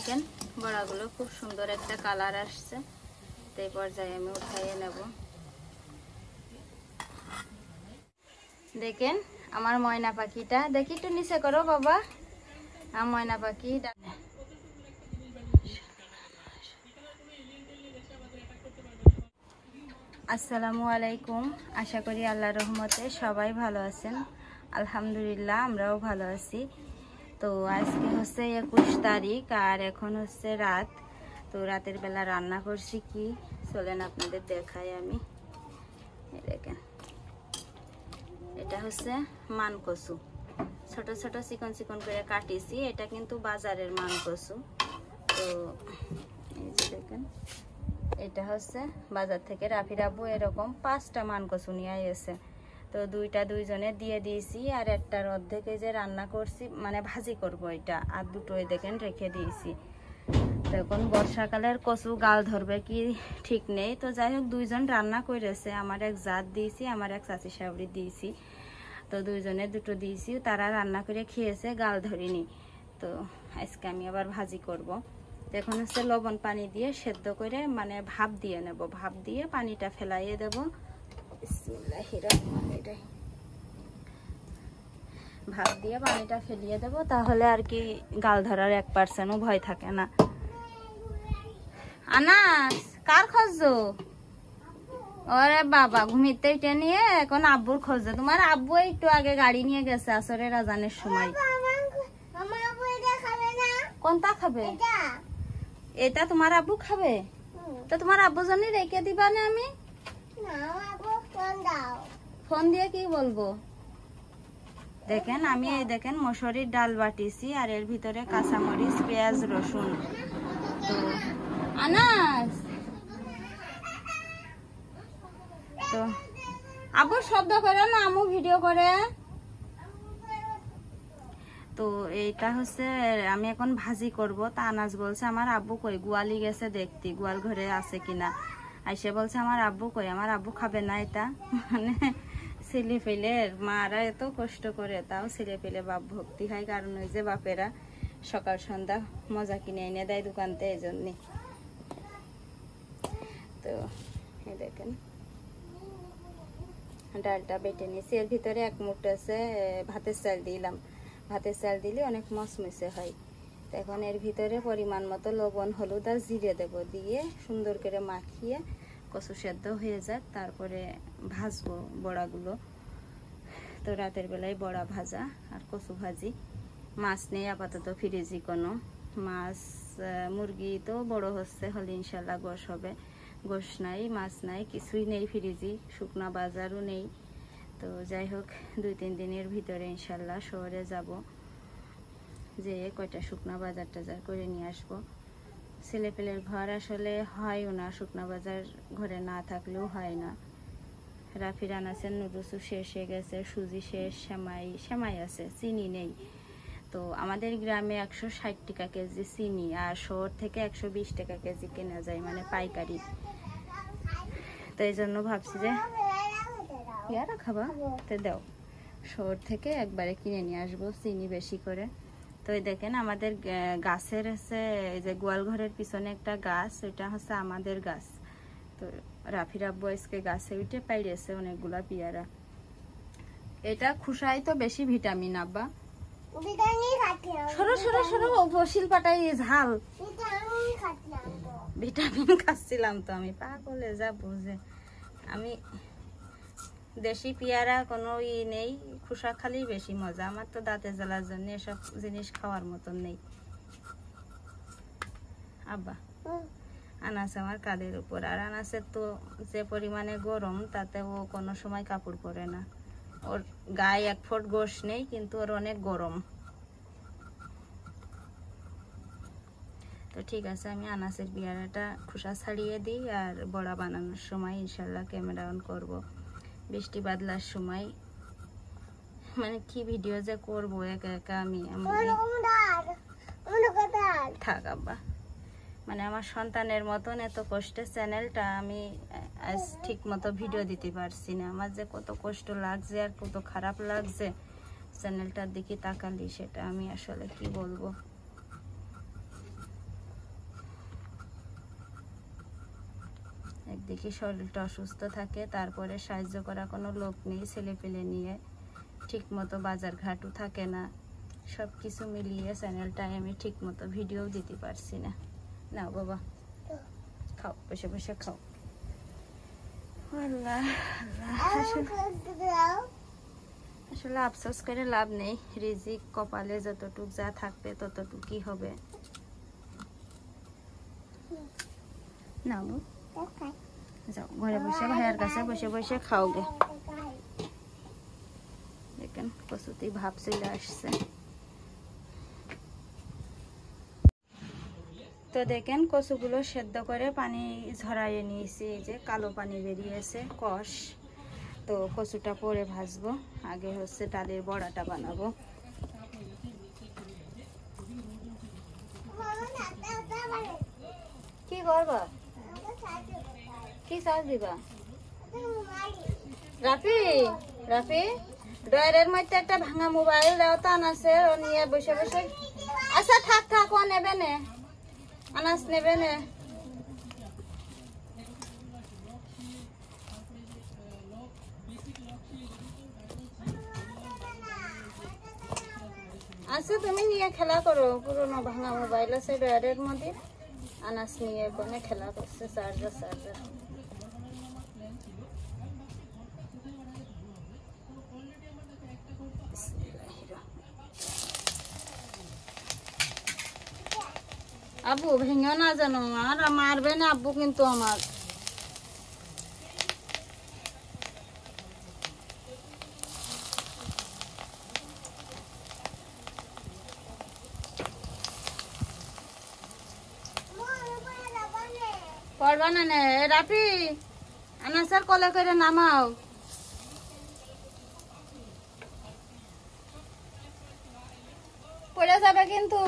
দেখেন বড়াগুলো খুব সুন্দর একটা কালার আসছে। তো এই পর্যায়ে আমি উঠাইয়ে নেব। দেখেন আমার ময়না পাখিটা, দেখি একটু নিচে করো বাবা। আমার ময়না পাখি। আসসালামু আলাইকুম। আশা করি আল্লাহর রহমতে সবাই ভালো আছেন। আলহামদুলিল্লাহ আমরাও ভালো আছি। তো আজকে হচ্ছে 21 তারিখ আর এখন হচ্ছে রাত। তো রাতের বেলা রান্না করছি কি চলেন আপনাদের দেখাই আমি। দেখেন এটা হচ্ছে মান কচু, ছোট ছোট চিকন চিকন করে কাটিছি। এটা কিন্তু বাজারের মান কচু। তো এই যে দেখেন এটা হচ্ছে বাজার থেকে রাফির আব্বু এরকম 5টা মান কচু নিয়ে এসেছে। তো দুইটা দুইজনে দিয়ে দিয়েছি আর একটার অর্ধেক যে রান্না করছি মানে ভাজি করব এটা, আর দুটোই দেখেন রেখে দিয়েছি। তখন বর্ষাকালের কচু গাল ধরবে কি ঠিক নেই। তো যাই হোক দুইজন রান্না করেছে, আমার এক জাত দিয়েছি, আমার এক চাচি শাশুড়ি দিয়েছি। তো দুইজনে দুটো দিয়েছি, তারা রান্না করে খেয়েছে, গাল ধরিনি। তো আজকে আমি আবার ভাজি করব। এখন হচ্ছে লবণ পানি দিয়ে সেদ্ধ করে মানে ভাপ দিয়ে নেব। ভাপ দিয়ে পানিটা ফেলাইয়ে দেব। ভাপ দিয়ে পানিটা ফেলিয়ে দেব, তাহলে আর কি গাল ধরার 1%ও ভয় থাকে না। আনাস কার খোঁজো? ওরে বাবা ঘুমিতে এটা নিয়ে এখন আব্বুর খোঁজো। তোমার আব্বু একটু আগে গাড়ি নিয়ে গেছে আসরের আজানের সময়। কোনটা খাবে? এটা তোমার আব্বু খাবে? তো তোমার আব্বু জন্য রেখে দিবা না? আমি ফোন দিয়ে কি বলবো? দেখেন আমি এই দেখেন মসুরির ডাল বাটিছি আর এর ভিতরে কাঁচামরিচ পেঁয়াজ রসুন। তো আনাস তো আব্বু শব্দ করে না, আমু ভিডিও করে। তো এইটা হচ্ছে আমি এখন ভাজি করব। তা আনাজ বলছে আমার আব্বু কই, গোয়ালি গেছে দেখতে, গোয়াল ঘরে আছে কিনা। আইসে বলছে আমার আব্বু কই, আমার আব্বু খাবে না এটা। মানে ছেলে পেলের মারা এত কষ্ট করে, তাও ছেলে পেলে বাপ ভক্তি হয়। কারণ ওই যে বাপেরা সকাল সন্ধ্যা মজা কিনে এনে দেয় দোকানতে, এই জন্যে। তো এই দেখেন ডালটা বেটে নিয়েছি। এর ভিতরে 1 মুঠো আছে ভাতের চাল দিলাম। ভাতের চাল দিলে অনেক মচমচে হয়। তো এখন এর ভিতরে পরিমাণ মতো লবণ হলুদ আর জিরে দেব। দিয়ে সুন্দর করে মাখিয়ে কচু সেদ্ধ হয়ে যাক, তারপরে ভাজবো বড়াগুলো। তো রাতের বেলায় বড়া ভাজা আর কচু ভাজি। মাছ নেই আপাতত ফ্রিজে কোনো মাছ। মুরগি তো বড় হচ্ছে, হলে ইনশাল্লাহ গোশ হবে। গোশ নাই, মাছ নাই, কিছুই নেই ফ্রিজে, শুকনা বাজারও নেই। তো যাই হোক 2-3 দিনের ভিতরে ইনশাল্লাহ শহরে যাব, যে কয়টা শুকনা বাজার টাজার করে নিয়ে আসবো। ছেলেপেলের ঘর আসলে হয়ও না, শুকনা বাজার ঘরে না থাকলেও হয় না। রাফির আনাসের নুডলসও শেষ হয়ে গেছে, সুজি শেষ, সেমাই আছে, চিনি নেই। তো আমাদের গ্রামে 160 টাকা কেজি চিনি, আর শহর থেকে 120 টাকা কেজি কেনা যায়, মানে পাইকারি। তো এই জন্য ভাবছি যে ইয়ারা খাবা তো দাও, শহর থেকে একবারে কিনে নিয়ে আসবো চিনি বেশি করে। তো এই দেখেন আমাদের গাছের হচ্ছে এই যে গোয়াল ঘরের পিছনে একটা গাছ, ওইটা হচ্ছে আমাদের গাছ। তো রাফির আব্বু আজকে গাছে উঠে পাইড়েছে অনেকগুলা পেয়ারা। এটা খুশাই তো বেশি ভিটামিন। আব্বা সরো সরো সরো, বসিল পাটাই ঝাল। ভিটামিন খাচ্ছিলাম তো আমি, পাগলে যা বুঝে। আমি দেশি পেয়ারা কোনো নেই, খুশা খালি বেশি মজা। আমার তো দাঁতে জ্বালার জন্য এসব জিনিস খাওয়ার মতন নেই। আব্বা আনাস আমার কাঁধের উপর, আর আনাসের তো যে পরিমাণে গরম, তাতে ও কোনো সময় কাপড় পরে না। ওর গায়ে 1 ফুট গোশ নেই, কিন্তু ওর অনেক গরম। তো ঠিক আছে, আমি আনাসের পেয়ারাটা খোসা ছাড়িয়ে দিই, আর বড়া বানানোর সময় ইনশাল্লাহ ক্যামেরা অন করব। বৃষ্টি বাদলার সময় মানে কি ভিডিও যে করবো একা একা আমি। থাক আব্বা, মানে আমার সন্তানের মতন এত কষ্টের চ্যানেলটা আমি আজ ঠিক মতো ভিডিও দিতে পারছি না। আমার যে কত কষ্ট লাগছে আর কত খারাপ লাগছে চ্যানেলটার দিকে তাকালি, সেটা আমি আসলে কি বলবো। একদিকে শরীরটা অসুস্থ থাকে, তারপরে সাহায্য করা কোনো লোক নেই, ছেলে পেলে নিয়ে ঠিক মতো বাজার ঘাটও থাকে না, সব কিছু মিলিয়ে চ্যানেলটায় আমি ঠিক মতো ভিডিও দিতে পারছি না। নাও বাবা খাও, বসে বসে খাও। আল্লাহ আসলে আফসোস করে লাভ নেই, রিজিক কপালে যতটুক যা থাকবে ততটুকুই হবে। নাও যাও ঘরে বসে ভাইয়ার কাছে বসে বসে খাও গে। দেখেন কচুতেই ভাব চলে আসছে। তো দেখেন কচুগুলো সেদ্ধ করে পানি ঝরাইয়ে নিয়েছি, এই যে কালো পানি বেরিয়েছে কষ। তো কচুটা পরে ভাজবো, আগে হচ্ছে ডালের বড়াটা বানাবো। কি করবা, কি সাজ দিবা? রাফি রাফি ডয়ারের মধ্যে একটা ভাঙা মোবাইল দাও তো, আনাসে ও নিয়ে বসে বসে। আচ্ছা থাক থাক, ও নেবে না, আনাস নেবে না। আচ্ছা তুমি নিয়ে খেলা করো, পুরোনো ভাঙা মোবাইল আছে ডয়ারের মধ্যে, আনাস নিয়ে কোনে খেলা করছে। চার্জার চার্জার আব্বু ভেঙে না জানো, আর মারবে না আব্বু কিন্তু আমার। পড়বা না নে রাফি, আনাসার কলে করে নামাও। পড়ে যাবে কিন্তু।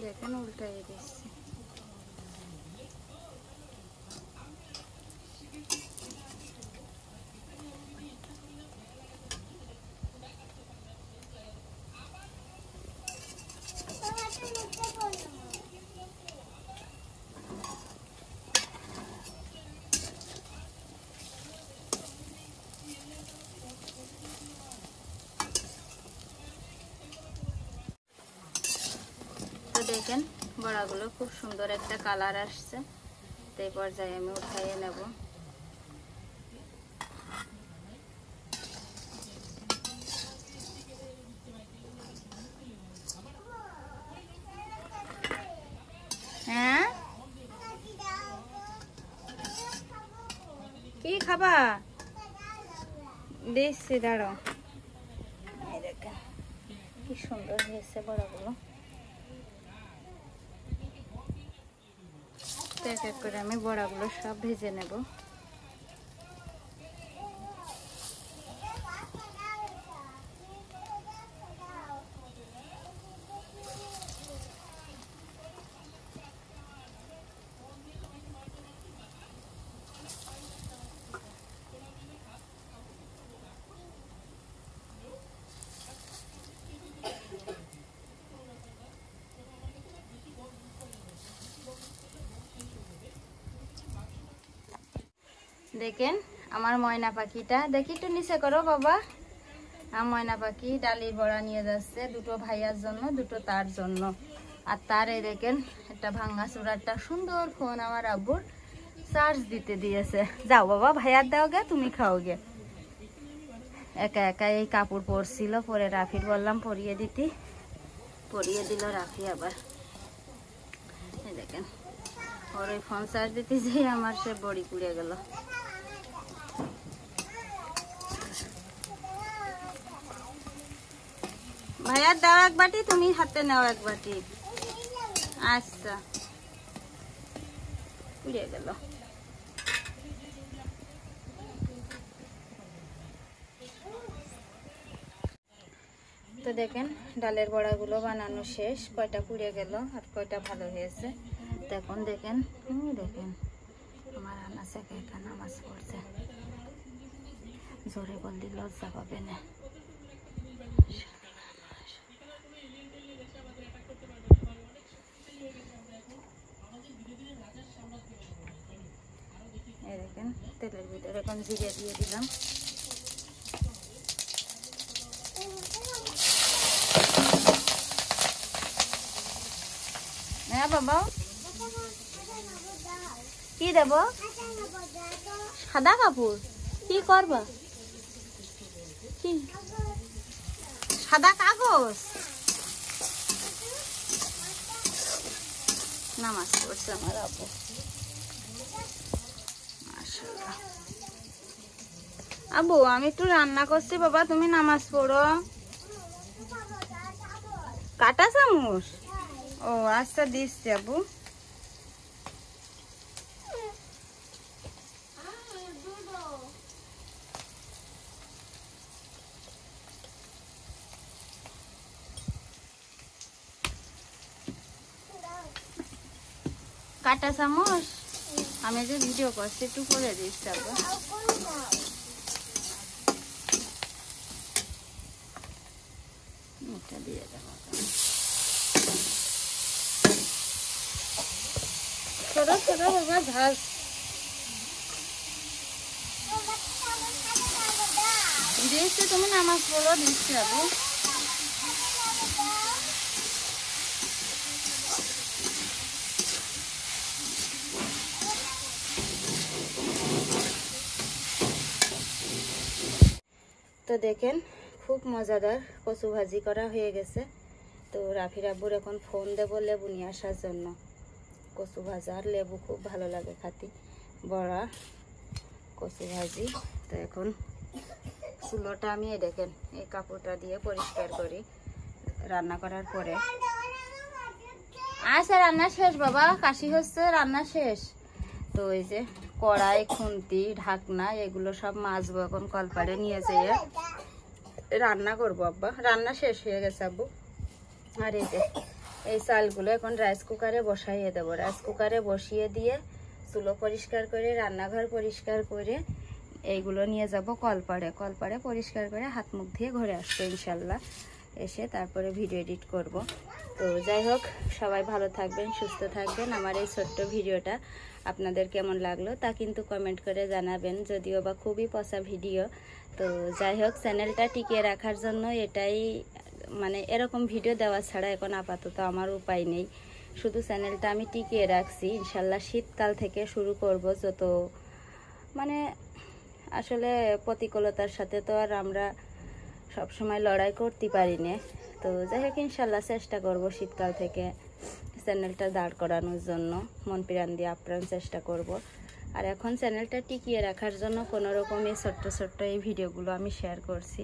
দেখেন উল্টাই দিচ্ছি। দেখেন বড়াগুলো খুব সুন্দর একটা কালার আসছে, তো এই পর্যায়ে আমি উঠাইয়ে নেব। হ্যাঁ কি খাবা? দিচ্ছি দাঁড়াও। এই দেখেন কি সুন্দর হয়েছে বড়াগুলো। এক এক করে আমি বড়াগুলো সব ভেজে নেব। দেখেন আমার ময়না পাখিটা, দেখি একটু নিচে করো বাবা। আমার ময়না পাখি ডালির বড়া নিয়ে যাচ্ছে, দুটো ভাইয়ার জন্য দুটো তার জন্য। আর তার এই দেখেন একটা ভাঙা চূড়ারটা সুন্দর ফোন আমার আব্বুর চার্জ দিতে দিয়েছে। যাও বাবা ভাইয়ার দাও গে, তুমি খাও গে। একা একা এই কাপড় পরছিল, পরে রাফির বললাম পরিয়ে দিতে, পরিয়ে দিল রাফি আবার। এই দেখেন ওর ওই ফোন চার্জ দিতে যেয়ে আমার সে বড়ি পুড়ে গেল। ভাইয়ার দাও এক বাটি, তুমি হাতে নাও এক বাটি। আচ্ছা পুড়ে গেল। তো দেখেন ডালের বড়াগুলো বানানো শেষ, কয়টা পুড়ে গেল আর কয়টা ভালো হয়েছে। তো এখন দেখেন দেখেন আমার রান্না থেকে একা নামাজ পড়ছে, জোরে বললি লজ্জা পাবে না। এই দেখেন তেলের ভিতরে এখন জিরে দিয়ে দিলাম। হ্যাঁ বাবা, কি দেব? সাদা কাপড় কি করবা? কি সাদা কাগজ? নামাজ পড়ছে আমার আপু। আবু আমি একটু রান্না করছি বাবা, তুমি নামাজ পড়ো। কাটা চামচ? ও আচ্ছা দিচ্ছি আবু। কাটা চামচ আমি যে ভিডিও করছি একটু করে দিচ্ছি আবু। এটা দিয়ে দেবো। ছোট ছোট বাবা ঝাল দিয়েছি, তুমি নামাজ পড়ো দিচ্ছি আবু। তো দেখেন খুব মজাদার কচু ভাজি করা হয়ে গেছে। তো রাফির আব্বুর এখন ফোন দেবো লেবু নিয়ে আসার জন্য। কচু ভাজা আর লেবু খুব ভালো লাগে খাতি, বড়া কচু ভাজি। তো এখন চুলোটা আমি দেখেন এই কাপড়টা দিয়ে পরিষ্কার করি রান্না করার পরে। আচ্ছা রান্না শেষ বাবা, কাশি হচ্ছে, রান্না শেষ। তো এই যে কড়াই, খুন্তি, ঢাকনা এগুলো সব মাজবো এখন, কলপাড়ে নিয়ে যেয়ে রান্না করবো আব্বা। রান্না শেষ হয়ে গেছে আব্বু। আর এই যে এই চালগুলো এখন রাইস কুকারে বসাইয়ে দেবো। রাইস কুকারে বসিয়ে দিয়ে চুলো পরিষ্কার করে, রান্নাঘর পরিষ্কার করে এইগুলো নিয়ে যাব কলপাড়ে। কলপাড়ে পরিষ্কার করে হাত মুখ দিয়ে ঘরে আসবো ইনশাল্লাহ। এসে তারপরে ভিডিও এডিট করব। তো যাই হোক, সবাই ভালো থাকবেন, সুস্থ থাকবেন। আমার এই ছোট্ট ভিডিওটা আপনাদের কেমন লাগলো তা কিন্তু কমেন্ট করে জানাবেন, যদিও বা খুবই পচা ভিডিও। তো যাই হোক, চ্যানেলটা টিকিয়ে রাখার জন্য এটাই, মানে এরকম ভিডিও দেওয়া ছাড়া এখন আপাতত আমার উপায় নেই। শুধু চ্যানেলটা আমি টিকিয়ে রাখছি, ইনশাল্লাহ শীতকাল থেকে শুরু করব। যত মানে আসলে প্রতিকূলতার সাথে তো আর আমরা সব সময় লড়াই করতে পারি না। তো যাই হোক, ইনশাল্লাহ চেষ্টা করব শীতকাল থেকে চ্যানেলটা দাঁড় করানোর জন্য, মন প্রাণ দিয়ে আপ্রাণ চেষ্টা করব। আর এখন চ্যানেলটা টিকিয়ে রাখার জন্য কোনো রকম এই ছোট্ট ছোট্ট এই ভিডিওগুলো আমি শেয়ার করছি।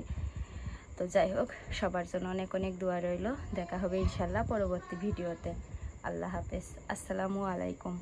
তো যাই হোক, সবার জন্য অনেক অনেক দোয়া রইল। দেখা হবে ইনশাল্লাহ পরবর্তী ভিডিওতে। আল্লাহ হাফেজ, আসসালামু আলাইকুম।